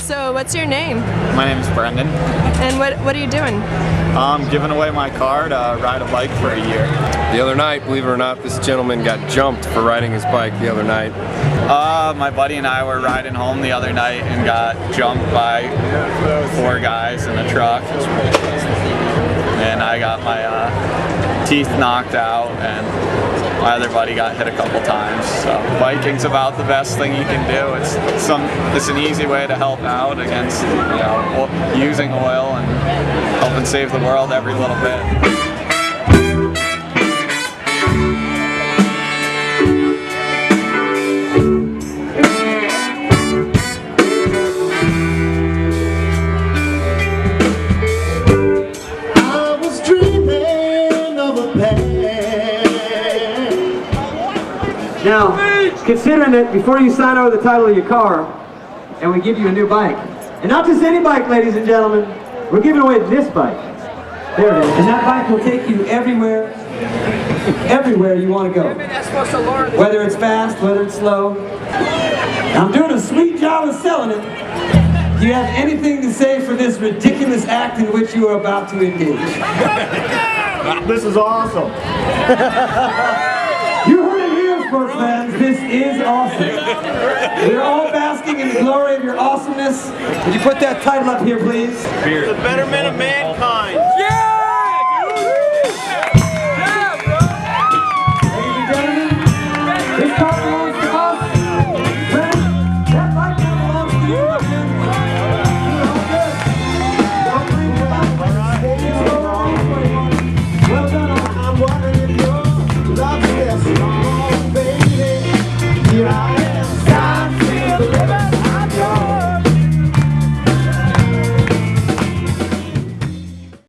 So what's your name? My name is Brendan. And what are you doing? I'm giving away my car to ride a bike for a year. The other night, believe it or not, this gentleman got jumped for riding his bike the other night. My buddy and I were riding home the other night and got jumped by 4 guys in a truck. And I got my teeth knocked out, and my other buddy got hit a couple times. So biking's about the best thing you can do. It's an easy way to help out against using oil and helping save the world every little bit. Now, considering that before you sign over the title of your car, and we give you a new bike, and not just any bike, ladies and gentlemen, we're giving away this bike. There it is. And that bike will take you everywhere you want to go. Whether it's fast, whether it's slow. I'm doing a sweet job of selling it. Do you have anything to say for this ridiculous act in which you are about to engage? This is awesome. You heard it here, sports fans. This is awesome. We're all basking in the glory of your awesomeness. Would you put that title up here, please? The betterment of mankind.